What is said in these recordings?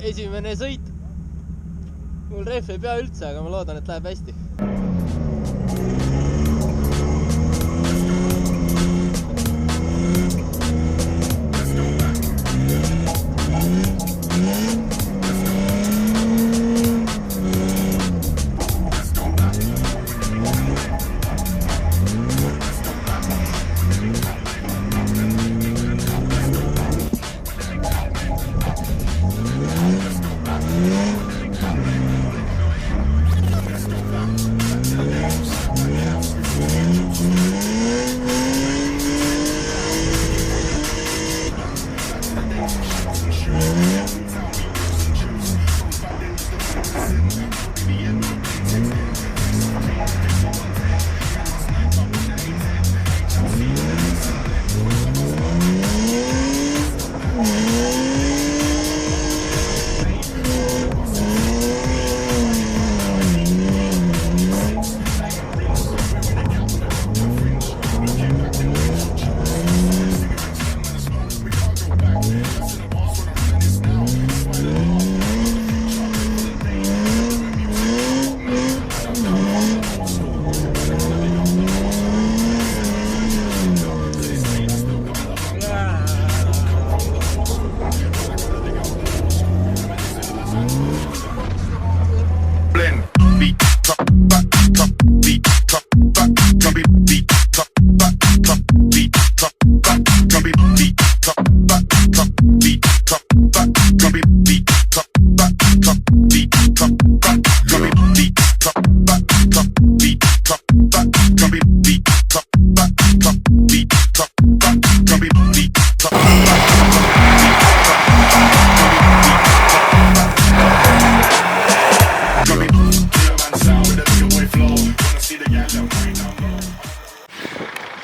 esimene sõit. Mul rehv ei pea üldse, aga ma loodan, et läheb hästi.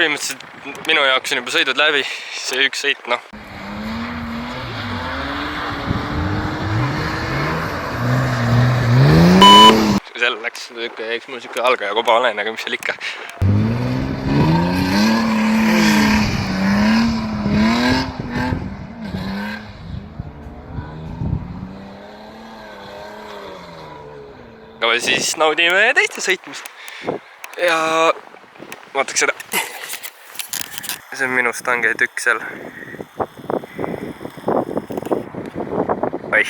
Põhimõtteliselt minu jaoks on juba sõidud läbi, see üks sõit, noh. Seal läks, eks mul siuke algaja koba olen, aga mis seal ikka. Aga siis naudime teiste sõitmist. Ja vaataks seda. See on minu stange tükk seal. Oi.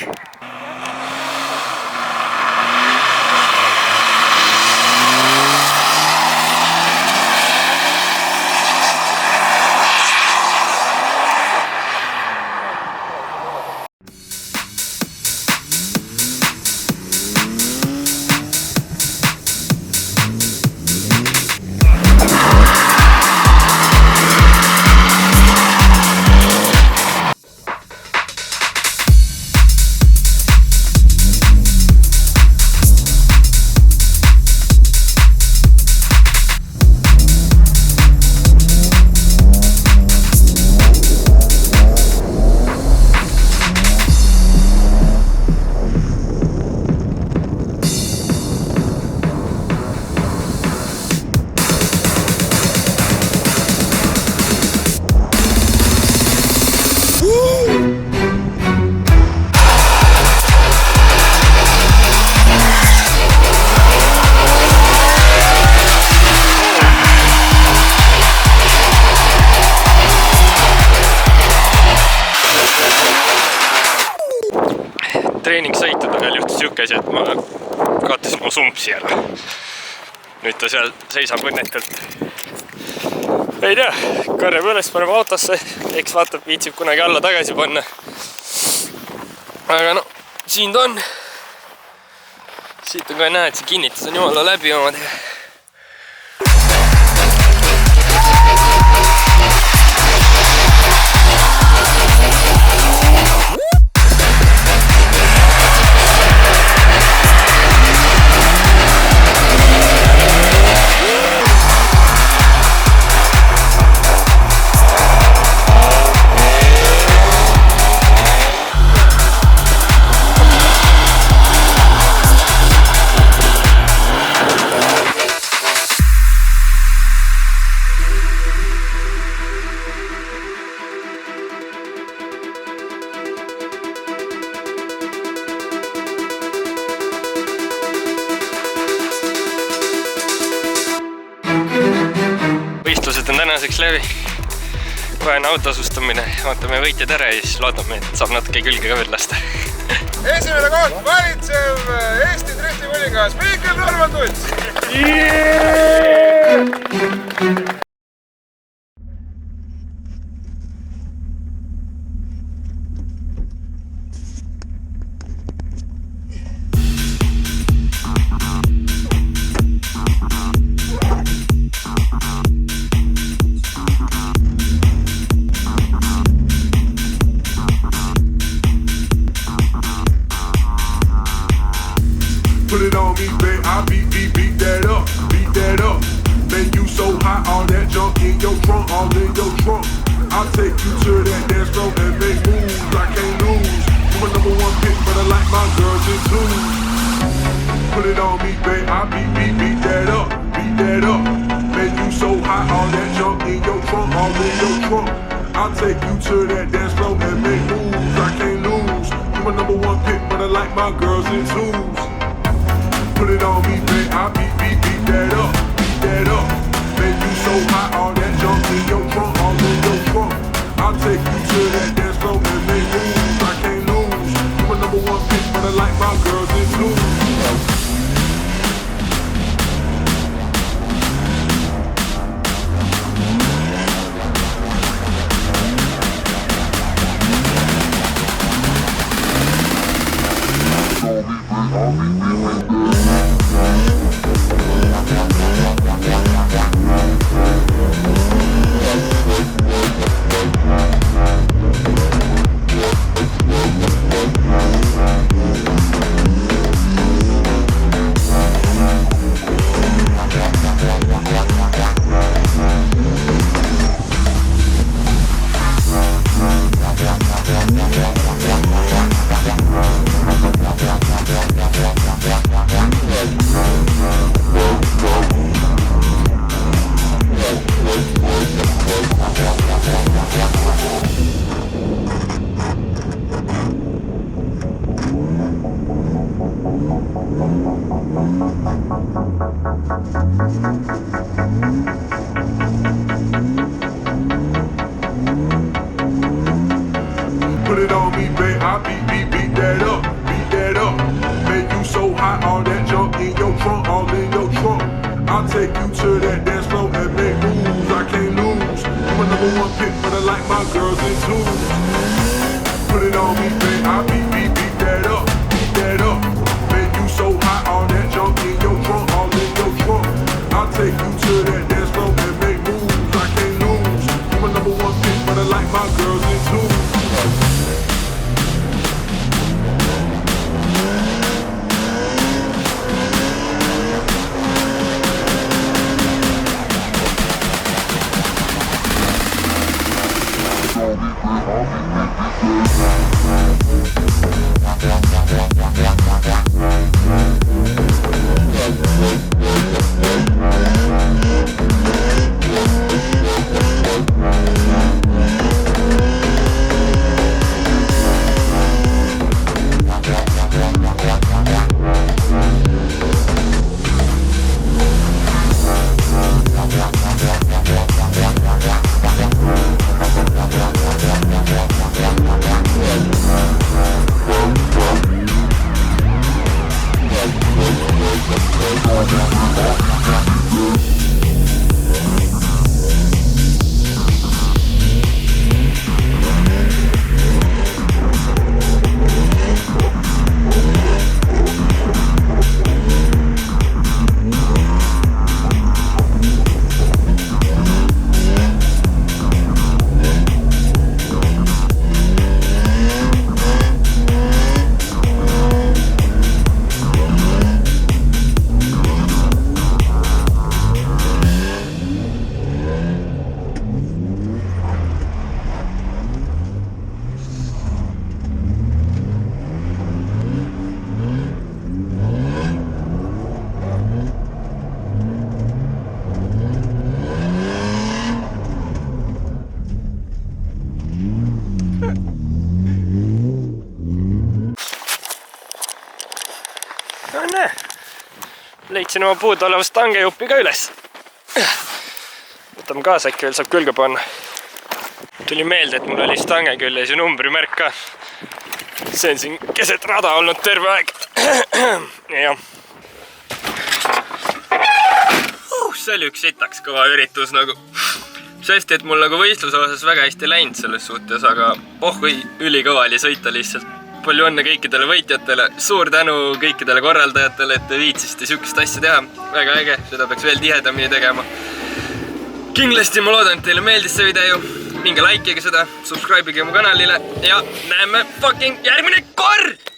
Treeningsõitudel veel juhtus siuke asi, et ma kaotasin mu sumpsi ära. Nüüd ta seal seisab õnnetult. Ei tea, korjab üles, paneb autosse, eks vaatab, viitsib kunagi alla tagasi panna. Aga no, siin ta on. Siit on kohe näha, et see kinnitus on jumala läbi omadega. on tänaseks läbi. Kohe on autosustamine, vaatame võitjad ära ja siis loodame, et saab natuke külge ka veel lasta. Esimene koht valitsev Eesti drifti kuningas Mihkel Tarmo Tuts! Put it on me, babe, I beat that up, Man, you so hot, all that junk in your trunk, all in your trunk. I'll take you to that dance floor and make moves, I can't lose. You my number one pick, but I like my girls in twos. Put it on me, babe, I beat that up, Man, you so hot, all that junk in your trunk, all in your trunk. I'll take you to that dance floor and make moves, I can't lose. You my number one pick, but I like my girls in twos. Put it on me, babe, I beat that up, Man, you so hot, all that junk in your trunk, all in your trunk. I'll take you to that dance floor and make moves, I can't lose. You my number one pick, but I like my girls in twos. Put it on me, babe, I beat that up, Man, you so hot, all that junk in your trunk, all in your trunk. I'll take you to that dance floor and make moves, I can't lose. You my number one pick, but I like my girls in twos. Put it on me, babe, I beat that up, Man, you so hot, all that junk in your trunk, all in your trunk. I'll take you to that dance floor and make moves, I can't lose. You my number one pick, but I like my girls in twos. No näe, leidsin oma puuduolevast tangejuppi ka üles. võtame kaasa, äkki veel saab külge panna. Tuli meelde, et mul oli stange küljes ja numbrimärk ka. See on siin keset rada olnud terve aeg. Ja. See oli üks sitaks kõva üritus nagu. Sest, et mul nagu võistluse osas väga hästi läinud selles suhtes, aga kui ülikõva oli sõita lihtsalt. Palju õnne kõikidele võitjatele, suur tänu kõikidele korraldajatele, et te viitsiste sihukest asja teha. Väga äge, seda peaks veel tihedamini tegema. Kindlasti ma loodan, et teile meeldis see video. Minge likeige seda, subscribe'ige mu kanalile ja näeme fucking järgmine kord!